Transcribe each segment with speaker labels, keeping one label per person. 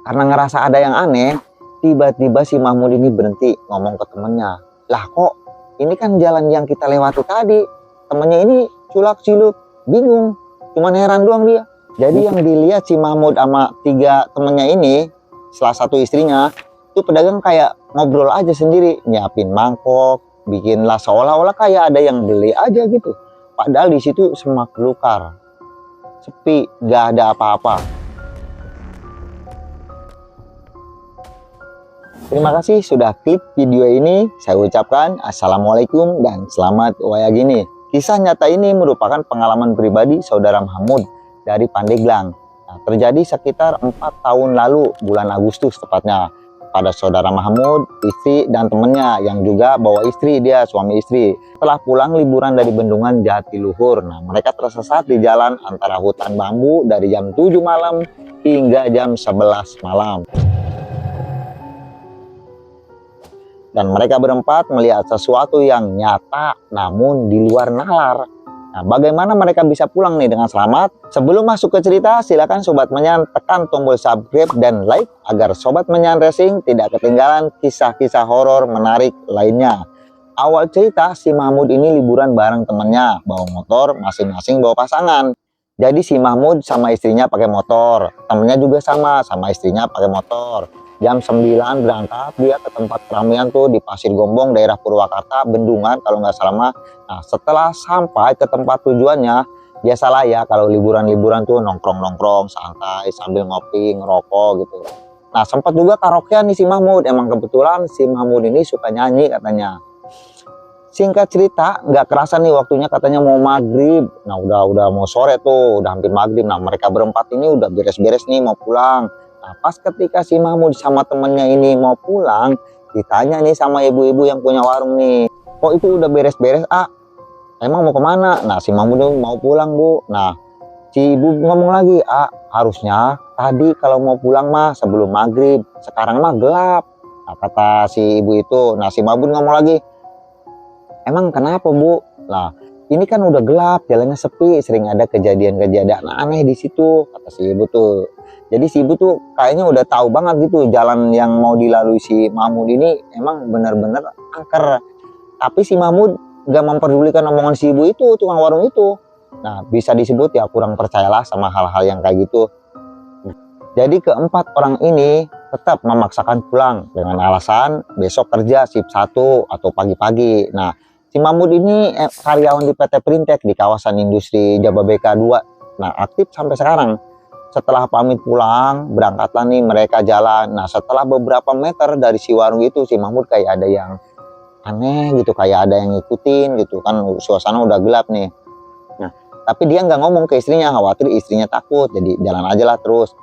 Speaker 1: Karena ngerasa ada yang aneh, tiba-tiba si Mahmud ini berhenti ngomong ke temennya. Lah kok ini kan jalan yang kita lewati tadi. Temennya ini culak-culuk, bingung, cuman heran doang dia. Jadi yang dilihat si Mahmud sama 3 temennya ini, salah satu istrinya, itu pedagang kayak ngobrol aja sendiri, nyiapin mangkok, bikinlah seolah-olah kayak ada yang beli aja gitu. Padahal di situ semak belukar, sepi, gak ada apa-apa. Terima kasih sudah klik video ini. Saya ucapkan assalamualaikum dan selamat wayagini. Kisah nyata ini merupakan pengalaman pribadi saudara Mahmud dari Pandeglang. Nah, terjadi sekitar 4 tahun lalu, bulan Agustus tepatnya, pada saudara Mahmud, istri dan temennya yang juga bawa istri, dia suami istri. Setelah pulang liburan dari Bendungan Jatiluhur, nah mereka tersesat di jalan antara hutan bambu dari jam 7 malam hingga jam 11 malam. Dan mereka berempat melihat sesuatu yang nyata namun di luar nalar. Nah, bagaimana mereka bisa pulang nih dengan selamat? Sebelum masuk ke cerita, silakan Sobat Menyan tekan tombol subscribe dan like agar Sobat Menyan Racing tidak ketinggalan kisah-kisah horor menarik lainnya. Awal cerita, si Mahmud ini liburan bareng temennya, bawa motor, masing-masing bawa pasangan. Jadi si Mahmud sama istrinya pakai motor, temennya juga sama istrinya pakai motor. Jam 9 berangkat dia ke tempat keramaian tuh di Pasir Gombong, daerah Purwakarta, Bendungan kalau nggak salah mah. Nah setelah sampai ke tempat tujuannya, biasalah ya kalau liburan-liburan tuh nongkrong-nongkrong santai sambil ngopi, ngerokok gitu. Nah sempat juga karaokean nih si Mahmud, emang kebetulan si Mahmud ini suka nyanyi katanya. Singkat cerita, nggak kerasa nih waktunya katanya mau maghrib. Nah udah mau sore tuh, udah hampir maghrib. Nah mereka berempat ini udah beres-beres nih mau pulang. Nah pas ketika si Mahmud sama temennya ini mau pulang, ditanya nih sama ibu-ibu yang punya warung nih, kok itu udah beres-beres emang mau kemana? Nah si Mahmud mau pulang bu. Nah si ibu ngomong lagi, harusnya tadi kalau mau pulang mah sebelum maghrib, sekarang mah gelap. Nah kata si ibu itu. Nah si Mahmud ngomong lagi, emang kenapa bu? Nah ini kan udah gelap, jalannya sepi, sering ada kejadian-kejadian aneh di situ, kata si ibu tuh. Jadi si ibu tuh kayaknya udah tahu banget gitu jalan yang mau dilalui si Mahmud ini emang bener-bener angker. Tapi si Mahmud gak memperdulikan omongan si ibu itu, tukang warung itu. Nah bisa disebut ya kurang percayalah sama hal-hal yang kayak gitu. Jadi keempat orang ini tetap memaksakan pulang dengan alasan besok kerja shift 1 atau pagi-pagi. Nah si Mahmud ini karyawan di PT Printek di kawasan industri Jababeka 2. Nah aktif sampai sekarang. Setelah pamit pulang, berangkatlah nih mereka jalan. Nah setelah beberapa meter dari si warung itu, si Mahmud kayak ada yang aneh gitu, kayak ada yang ngikutin gitu kan, suasana udah gelap nih. Nah tapi dia nggak ngomong ke istrinya, khawatir istrinya takut, jadi jalan aja lah terus.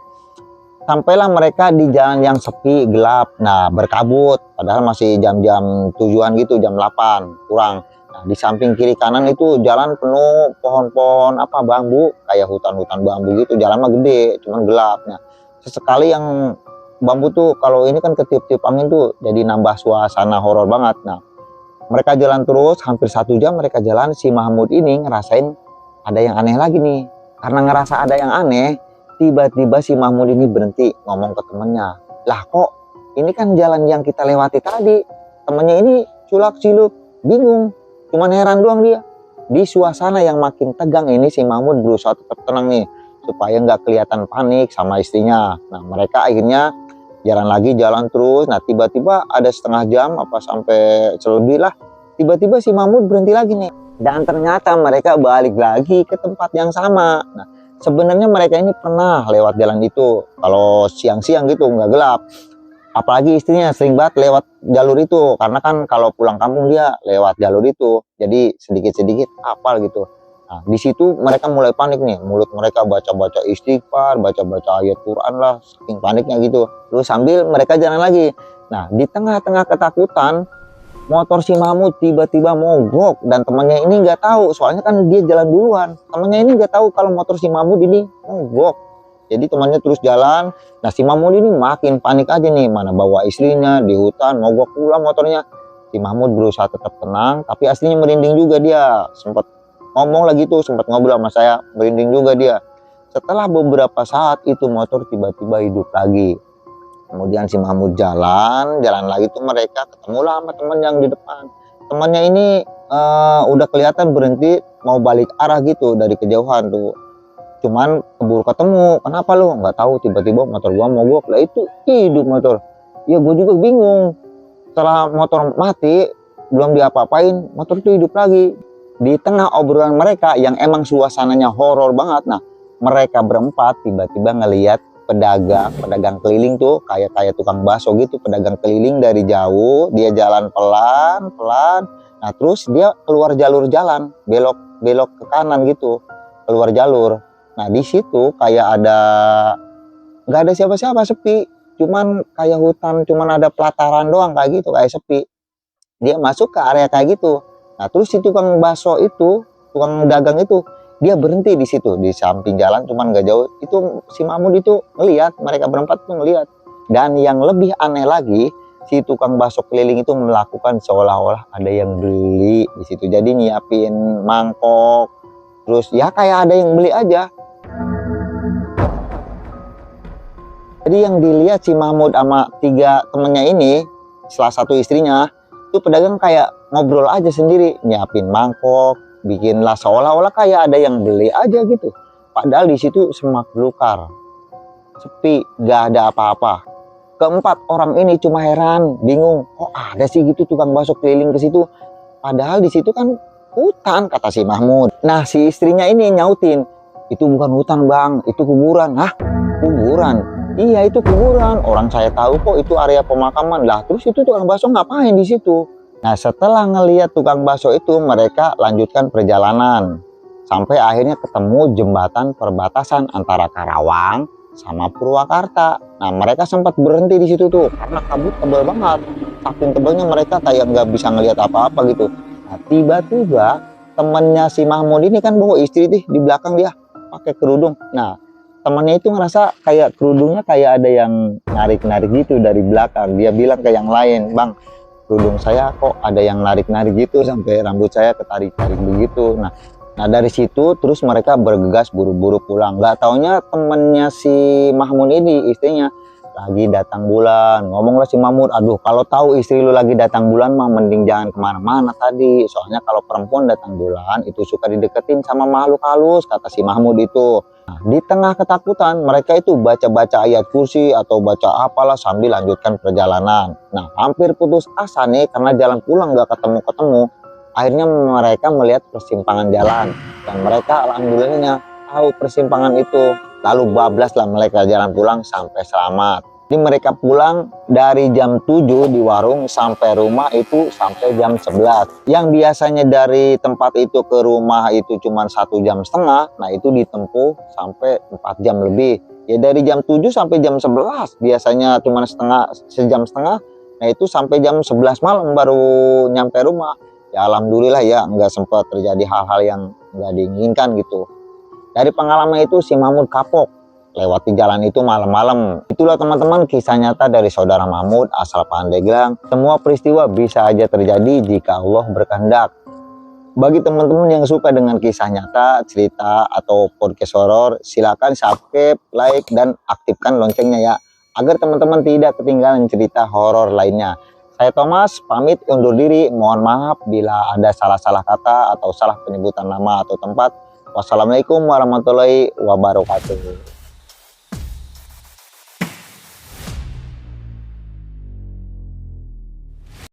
Speaker 1: Sampailah mereka di jalan yang sepi, gelap, nah berkabut, padahal masih jam-jam tujuan gitu, jam 8 kurang. Nah, di samping kiri kanan itu jalan penuh pohon-pohon bambu, kayak hutan-hutan bambu gitu, jalan mah gede, cuman gelap. Nah, sesekali yang bambu tuh kalau ini kan ketiup-tiup angin tuh jadi nambah suasana horor banget. Nah, mereka jalan terus, hampir 1 jam mereka jalan, si Mahmud ini ngerasain ada yang aneh lagi nih. Karena ngerasa ada yang aneh, tiba-tiba si Mahmud ini berhenti ngomong ke temennya. Lah kok ini kan jalan yang kita lewati tadi. Temennya ini culak-culuk, bingung, cuman heran doang dia. Di suasana yang makin tegang ini si Mahmud berusaha tetap tenang nih, supaya nggak kelihatan panik sama istrinya. Nah mereka akhirnya jalan terus. Nah tiba-tiba ada setengah jam sampai selebih lah, tiba-tiba si Mahmud berhenti lagi nih. Dan ternyata mereka balik lagi ke tempat yang sama. Nah sebenarnya mereka ini pernah lewat jalan itu kalau siang-siang gitu, nggak gelap. Apalagi istrinya sering banget lewat jalur itu, karena kan kalau pulang kampung dia lewat jalur itu, jadi sedikit-sedikit hafal gitu. Nah di situ mereka mulai panik nih, mulut mereka baca-baca istighfar, baca-baca ayat Quran lah, saking paniknya gitu. Terus sambil mereka jalan lagi. Nah di tengah-tengah ketakutan, motor si Mahmud tiba-tiba mogok dan temannya ini nggak tahu, soalnya kan dia jalan duluan. Temannya ini nggak tahu kalau motor si Mahmud ini mogok. Jadi temannya terus jalan. Nah si Mahmud ini makin panik aja nih, mana bawa istrinya di hutan, mogok pula motornya. Si Mahmud berusaha tetap tenang, tapi aslinya merinding juga dia. Sempat ngomong lagi tuh, sempat ngobrol sama saya, merinding juga dia. Setelah beberapa saat itu motor tiba-tiba hidup lagi. Kemudian si Mahmud jalan lagi tuh mereka ketemulah sama temen yang di depan. Temannya ini udah kelihatan berhenti mau balik arah gitu dari kejauhan tuh. Cuman keburu ketemu. Kenapa lu? Nggak tahu, tiba-tiba motor gua mogok. Lah itu hidup motor. Ya gua juga bingung. Setelah motor mati, belum diapa-apain, motor itu hidup lagi. Di tengah obrolan mereka yang emang suasananya horor banget. Nah, mereka berempat tiba-tiba ngelihat pedagang keliling tuh kayak tukang bakso gitu, pedagang keliling dari jauh, dia jalan pelan-pelan. Nah, terus dia keluar jalur jalan, belok ke kanan gitu, keluar jalur. Nah, di situ kayak nggak ada siapa-siapa, sepi. Cuman kayak hutan, cuman ada pelataran doang kayak gitu, kayak sepi. Dia masuk ke area kayak gitu. Nah, terus si tukang bakso itu, tukang dagang itu, dia berhenti di situ di samping jalan, cuman gak jauh. Itu si Mahmud itu ngelihat, mereka berempat tuh ngelihat. Dan yang lebih aneh lagi, si tukang bakso keliling itu melakukan seolah-olah ada yang beli di situ. Jadi nyiapin mangkok, terus ya kayak ada yang beli aja. Jadi yang dilihat si Mahmud sama 3 temennya ini, salah satu istrinya, itu pedagang kayak ngobrol aja sendiri, nyiapin mangkok, bikinlah seolah-olah kayak ada yang beli aja gitu. Padahal di situ semak belukar, sepi, gak ada apa-apa. Keempat orang ini cuma heran, bingung, kok ada sih gitu tukang bakso keliling ke situ. Padahal di situ kan hutan, kata si Mahmud. Nah, si istrinya ini nyautin, itu bukan hutan bang, itu kuburan. Hah? Kuburan? Iya, itu kuburan. Orang saya tahu kok itu area pemakaman. Lah, terus itu tukang bakso ngapain di situ? Nah, setelah ngelihat tukang bakso itu, mereka lanjutkan perjalanan sampai akhirnya ketemu jembatan perbatasan antara Karawang sama Purwakarta. Nah, mereka sempat berhenti di situ tuh karena kabut tebal banget. Saking tebalnya mereka kayak nggak bisa ngelihat apa-apa gitu. Nah, tiba-tiba temennya si Mahmud ini kan bawa istri di belakang, dia pakai kerudung. Nah, temannya itu ngerasa kayak kerudungnya kayak ada yang narik-narik gitu dari belakang. Dia bilang ke yang lain, bang, kerudung saya kok ada yang narik-narik gitu sampai rambut saya ketarik-tarik begitu. Nah dari situ terus mereka bergegas buru-buru pulang. Nggak taunya temennya si Mahmud ini, istrinya lagi datang bulan. Ngomonglah si Mahmud, aduh kalau tahu istri lu lagi datang bulan mah mending jangan kemana-mana tadi. Soalnya kalau perempuan datang bulan itu suka dideketin sama makhluk halus, kata si Mahmud itu. Nah, di tengah ketakutan mereka itu baca-baca ayat kursi atau baca apalah sambil lanjutkan perjalanan. Nah, hampir putus asa nih karena jalan pulang gak ketemu-ketemu. Akhirnya mereka melihat persimpangan jalan dan mereka alhamdulillahnya tahu persimpangan itu. Lalu bablaslah mereka jalan pulang sampai selamat. Jadi mereka pulang dari jam 7 di warung sampai rumah itu sampai jam 11. Yang biasanya dari tempat itu ke rumah itu cuma 1,5 jam, nah itu ditempuh sampai 4 jam lebih. Ya dari jam 7 sampai jam 11 biasanya cuma sejam setengah, nah itu sampai jam 11 malam baru nyampe rumah. Ya alhamdulillah ya nggak sempat terjadi hal-hal yang nggak diinginkan gitu. Dari pengalaman itu si Mahmud kapok lewati jalan itu malam-malam. Itulah teman-teman kisah nyata dari saudara Mahmud asal Pandeglang. Semua peristiwa bisa aja terjadi jika Allah berkehendak. Bagi teman-teman yang suka dengan kisah nyata, cerita, atau podcast horor, silakan subscribe, like, dan aktifkan loncengnya ya, agar teman-teman tidak ketinggalan cerita horor lainnya. Saya Thomas, pamit undur diri. Mohon maaf bila ada salah-salah kata atau salah penyebutan nama atau tempat. Wassalamualaikum warahmatullahi wabarakatuh.